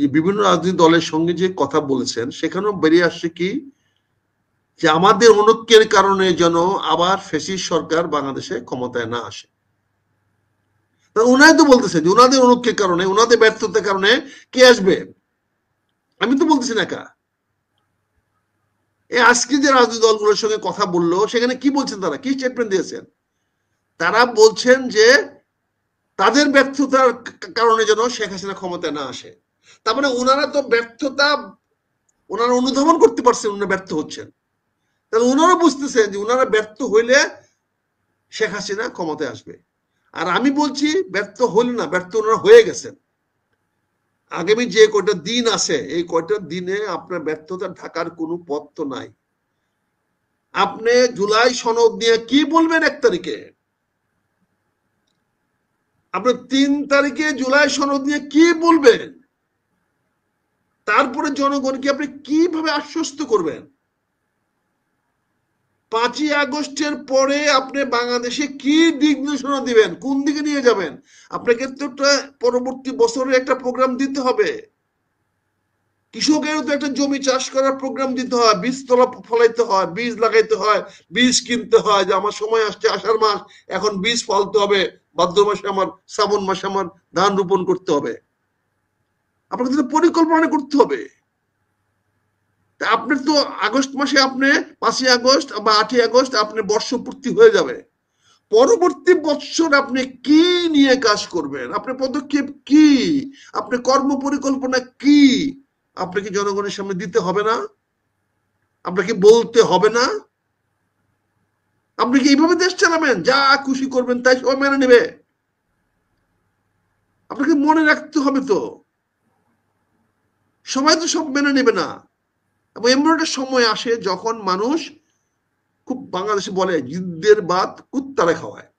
এই বিভিন্ন রাজনৈতিক দলের সঙ্গে যে কথা বলেছেন সেখানেও বেরিয়ে আসছে কি যে আমাদের অনৈক্যের কারণে যেন আবার ফ্যাসিস্ট সরকার বাংলাদেশে ক্ষমতায় না আসে। উনাই তো বলতেছেন যে উনাদের অনৈক্যের কারণে, উনাদের ব্যর্থতার কারণে কে আসবে? আমি তো বলতেছি না একা। আজকে যে রাজনৈতিক দলগুলোর সঙ্গে কথা বললো সেখানে কি বলছেন, তারা কি স্টেটমেন্ট দিয়েছেন? তারা বলছেন যে তাদের ব্যর্থতার কারণে যেন শেখ হাসিনা ক্ষমতায় না আসে। তার মানে ওনারা তো ব্যর্থতা ওনারা অনুধাবন করতে পারছেন, ওনারা ব্যর্থ হচ্ছেন। তাহলে ওনারা বুঝতেছেন যে ওনারা ব্যর্থ হইলে শেখ হাসিনা ক্ষমতায় আসবে। আর আমি বলছি ব্যর্থ হলে না, ব্যর্থ ওনারা হয়ে গেছেন। আগামী যে কয়টা দিন আছে এই কয়টা দিনে আপনার ব্যর্থতা ঢাকার কোনো পথ তো নাই। আপনি জুলাই সনদ নিয়ে কি বলবেন 1 তারিখে? আপনি 3 তারিখে জুলাই সনদ নিয়ে কি বলবেন? তারপরে জনগণকে আপনি কিভাবে আশ্বস্ত করবেন? 5ই আগস্টের পরে আপনি বাংলাদেশে কি দিক নির্দেশনা দিবেন, কোন দিকে নিয়ে যাবেন? আপনাকে তো পরবর্তী বছরের একটা প্রোগ্রাম দিতে হবে। কৃষকেরও তো একটা জমি চাষ করার প্রোগ্রাম দিতে হয়, বীজ তোলা ফলাইতে হয়, বীজ লাগাইতে হয়, বীজ কিনতে হয়, যে আমার সময় আসছে আষাঢ় মাস, এখন বীজ ফলতে হবে, ভাদ্র মাসে আমার, শ্রাবণ মাসে আমার ধান রোপণ করতে হবে। আপনাকে তো পরিকল্পনা করতে হবে। আপনার তো আগস্ট মাসে আপনি 5ই আগস্ট বা 8ই আগস্ট আপনার বর্ষপূর্তি হয়ে যাবে। পরবর্তী বছর আপনি কি নিয়ে কাজ করবেন, আপনার পদক্ষেপ কি, আপনার কর্ম পরিকল্পনা কি, আপনাকে জনগণের সামনে দিতে হবে না? আপনাকে বলতে হবে না? আপনি কি এইভাবে দেশ চালাবেন, যা খুশি করবেন তাই সবাই মেনে নেবে? আপনাকে মনে রাখতে হবে তো সবাই তো সব মেনে নেবে না। এবং এমন একটা সময় আসে যখন মানুষ, খুব বাংলাদেশে বলে জিদ্দের ভাত কুত্তারে খাওয়ায়,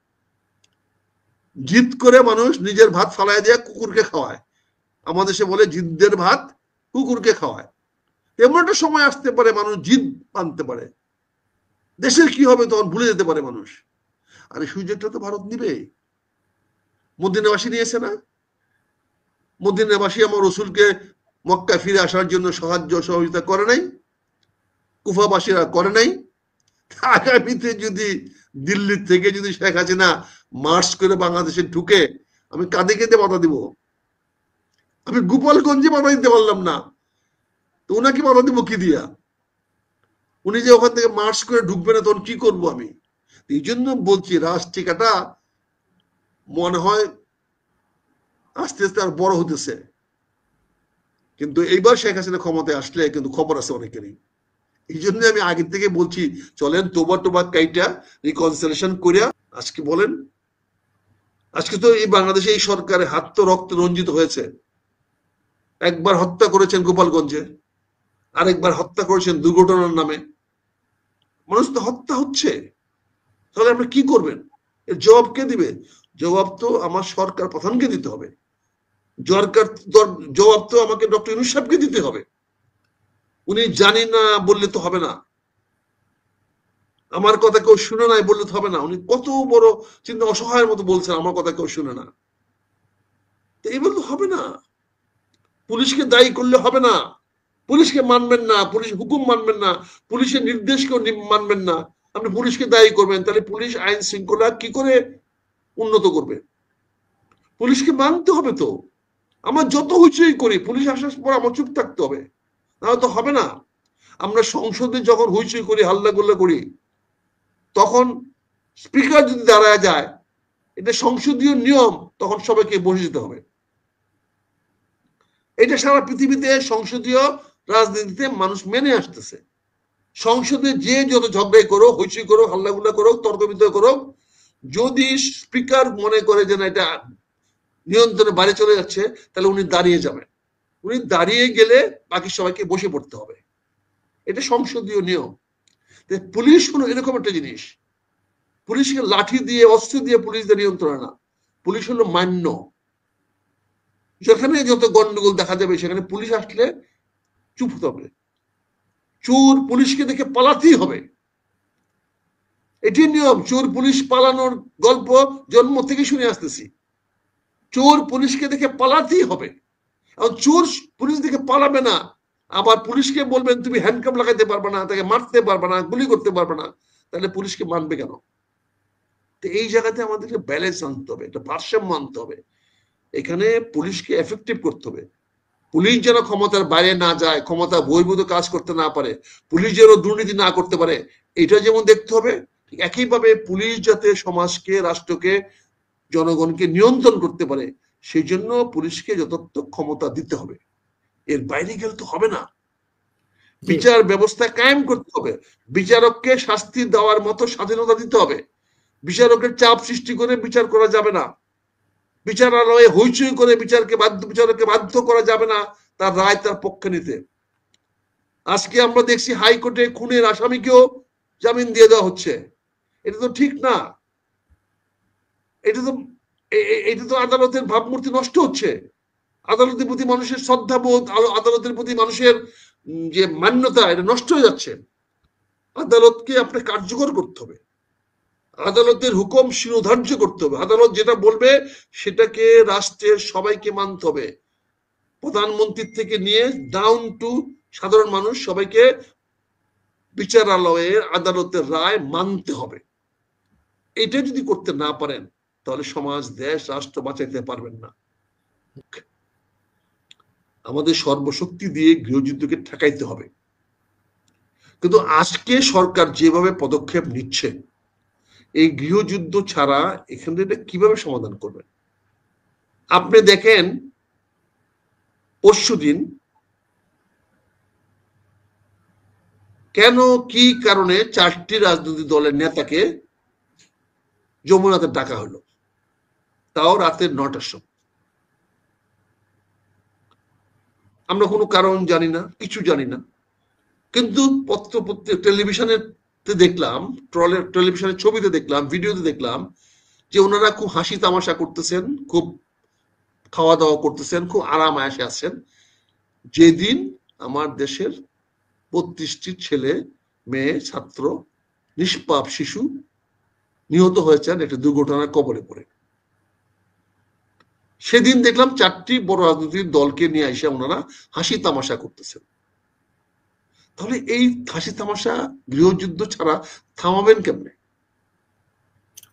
জিদ করে মানুষ নিজের ভাত ফালাই দিয়ে কুকুরকে খাওয়ায়। আমাদের দেশে বলে জিদ্দের ভাত কুকুরকে খাওয়ায়। এমন একটা সময় আসতে পারে মানুষ জিদ আনতে পারে, দেশের কি হবে তখন ভুলে যেতে পারে মানুষ। আর এই সুযোগটা তো ভারত নিবে। মদিনাবাসী নিয়েছে না? মদিনাবাসী আমার রসুলকে মক্কা ফিরে আসার জন্য সাহায্য সহযোগিতা করে নাই? কুফাবাসীরা করে নাই? আগামীতে যদি দিল্লি থেকে যদি শেখ হাসিনা মার্চ করে বাংলাদেশে ঢুকে, আমি কাঁদে কেঁদে বাধা দিব। আমি গোপালগঞ্জে বাধা দিতে পারলাম না, তো ওনাকে বাধা দিব কি দিয়া? উনি যে ওখান থেকে মার্চ করে ঢুকবে না তখন কি করবো আমি? এই জন্য বলছি রাষ্ট্রিকাটা মনে হয় আস্তে আস্তে আর বড় হতেছে। কিন্তু এইবার শেখ হাসিনা ক্ষমতায় আসলে কিন্তু খবর আছে অনেকেরই। এই জন্য আমি আগে থেকে বলছি চলেন তোবা টোবা কাইটা রিকনসিলেশন করিয়া আজকে বলেন। আজকে তো এই বাংলাদেশে এই সরকারের হাত তো রক্ত রঞ্জিত হয়েছে। একবার হত্যা করেছেন গোপালগঞ্জে, আরেকবার হত্যা করেছেন দুর্ঘটনার নামে। মানুষ তো হত্যা হচ্ছে, তাহলে আপনি কি করবেন? এর জবাব কে দিবে? জবাব তো আমার সরকার প্রধানকে দিতে হবে। জবাব তো আমাকে ডক্টর ইউনূস সাহেবকে দিতে হবে। উনি জানি না বললে তো হবে না, আমার কথা কেউ শুনে নাই বললে তো হবে না। উনি কত বড় চিন্তা, অসহায়ের মতো বলছেন আমার কথা কেউ শুনে না, তো এই বলতে হবে না। পুলিশকে দায়ী করলে হবে না। পুলিশকে মানবেন না, পুলিশ হুকুম মানবেন না, পুলিশের নির্দেশকেও মানবেন না, আপনি পুলিশকে দায়ী করবেন, তাহলে পুলিশ আইন শৃঙ্খলা কি করে উন্নত করবে? পুলিশকে মানতে হবে তো। আমরা যত হইচই করি, পুলিশ আসার পর আমার চুপ থাকতে হবে, নাহলে তো হবে না। আমরা সংসদে যখন হইচই করি, হাল্লা গোল্লা করি, তখন স্পিকার যদি দাঁড়ায় যায়, এটা সংসদীয় নিয়ম, তখন সবাইকে বসে যেতে হবে। এটা সারা পৃথিবীতে সংসদীয় রাজনীতিতে মানুষ মেনে আসতেছে। সংসদে যে যত ঝগড়াই করো, হইচই করো, হাল্লাগুল্লা করো, তর্ক বিতর্ক করো, যদি স্পিকার মনে করে যে না এটা নিয়ন্ত্রণে বাইরে চলে যাচ্ছে, তাহলে উনি দাঁড়িয়ে যাবেন। উনি দাঁড়িয়ে গেলে বাকি সবাইকে বসে পড়তে হবে। এটা সংসদীয় নিয়ম। পুলিশ হলো এরকম একটা জিনিস। পুলিশকে লাঠি দিয়ে, অস্ত্র দিয়ে পুলিশদের নিয়ন্ত্রণ না। পুলিশ হলো মান্য। যেখানে যত গন্ডগোল দেখা যাবে সেখানে পুলিশ আসলে চুপ হতে হবে। চোর পুলিশকে দেখে পালাতেই হবে, এটি নিয়ম। চোর পুলিশ পালানোর গল্প জন্ম থেকে শুনে আসতেছি। চোর পুলিশকে দেখে পালাতেই হবে, এবং চোর পুলিশ পালাবে না, আবার পুলিশকে বলবেন তুমি হ্যান্ডকাপ লাগাইতে পারবে না, তাকে মারতে পারবে না, গুলি করতে পারবে না, তাহলে পুলিশকে মানবে কেন? তো এই জায়গাতে আমাদেরকে ব্যালেন্স আনতে হবে, একটা ভারসাম্য আনতে হবে। এখানে পুলিশকে এফেক্টিভ করতে হবে। পুলিশ যেন ক্ষমতার বাইরে না যায়, ক্ষমতা বহির্ভূত কাজ করতে না পারে, পুলিশ যেন দুর্নীতি না করতে পারে, এটা যেমন দেখতে হবে, একইভাবে পুলিশ যাতে সমাজকে, রাষ্ট্রকে, জনগণকে নিয়ন্ত্রণ করতে পারে, সেই জন্য পুলিশকে যথার্থ ক্ষমতা দিতে হবে। এর বাইরে গেলে তো হবে না। বিচার ব্যবস্থা কায়েম করতে হবে, বিচারককে শাস্তি দেওয়ার মতো স্বাধীনতা দিতে হবে। বিচারকের চাপ সৃষ্টি করে বিচার করা যাবে না, বিচারালয়ে হইচই করে বিচারককে বাধ্য করা যাবে না তার রায় তার পক্ষে নিতে। আজকে আমরা দেখছি হাইকোর্টে খুনের আসামিকেও জামিন দিয়ে দেওয়া হচ্ছে, এটা তো ঠিক না। এটা তো আদালতের ভাবমূর্তি নষ্ট হচ্ছে। আদালতের প্রতি মানুষের শ্রদ্ধাবোধ, আদালতের প্রতি মানুষের যে মান্যতা, এটা নষ্ট হয়ে যাচ্ছে। আদালতকে আপনি কার্যকর করতে হবে, আদালতের হুকুম শিরোধার্য করতে হবে, আদালত যেটা বলবে সেটাকে রাষ্ট্রের সবাইকে মানতে হবে, প্রধানমন্ত্রী থেকে নিয়ে ডাউন টু সাধারণ মানুষ সবাইকে বিচারালয়ের আদালতের রায় মানতে হবে। এটা যদি করতে না পারেন তাহলে সমাজ, দেশ, রাষ্ট্র বাঁচাইতে পারবেন না। আমাদের সর্বশক্তি দিয়ে গৃহযুদ্ধকে ঠেকাইতে হবে। কিন্তু আজকে সরকার যেভাবে পদক্ষেপ নিচ্ছে, এই গৃহযুদ্ধ ছাড়া এখানে এটা কিভাবে সমাধান করবেন? আপনি দেখেন পরশুদিন কেন, কি কারণে 4টি রাজনৈতিক দলের নেতাকে যমুনাতে ডাকা হলো, তাও রাতের 9টার সময়। আমরা কোনো কারণ জানি না, কিছু জানি না, কিন্তু টেলিভিশনে দেখলাম, টেলিভিশনের ছবিতে দেখলাম, ভিডিওতে দেখলাম যে ওনারা খুব হাসি তামাশা করতেছেন, খুব খাওয়া দাওয়া করতেছেন, খুব আরাম আয়েশে আছেন। যেদিন আমার দেশের 32টি ছেলে, মেয়ে, ছাত্র, নিষ্পাপ শিশু নিহত হয়েছেন একটা দুর্ঘটনার কবলে পড়ে, সেদিন দেখলাম 4টি বড় রাজনৈতিক দলকে নিয়ে এসে ওনারা হাসি তামাশা করতেছেন। তাহলে এই হাসি তামাশা গৃহযুদ্ধ ছাড়া থামাবেন কেমনে?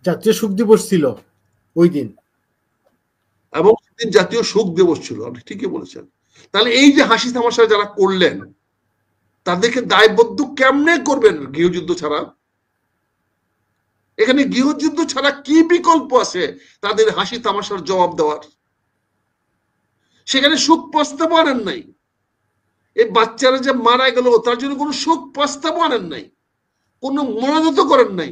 জাতীয় শোক দিবস ছিল ওই দিন, এবং সেদিন জাতীয় শোক দিবস ছিল, আপনি ঠিকই বলেছেন। তাহলে এই যে হাসি তামাশা যারা করলেন তাদেরকে দায়বদ্ধ কেমনে করবেন গৃহযুদ্ধ ছাড়া? এখানে গৃহযুদ্ধ ছাড়া কি বিকল্প আছে তাদের হাসি তামাশার জবাব দেওয়ার? সেখানে শোক প্রস্তাব আনেন নাই, এই বাচ্চারা যে মারা গেল তার জন্য কোনো শোক প্রস্তাব আনেন নাই, কোনো মনোনীত করেন নাই।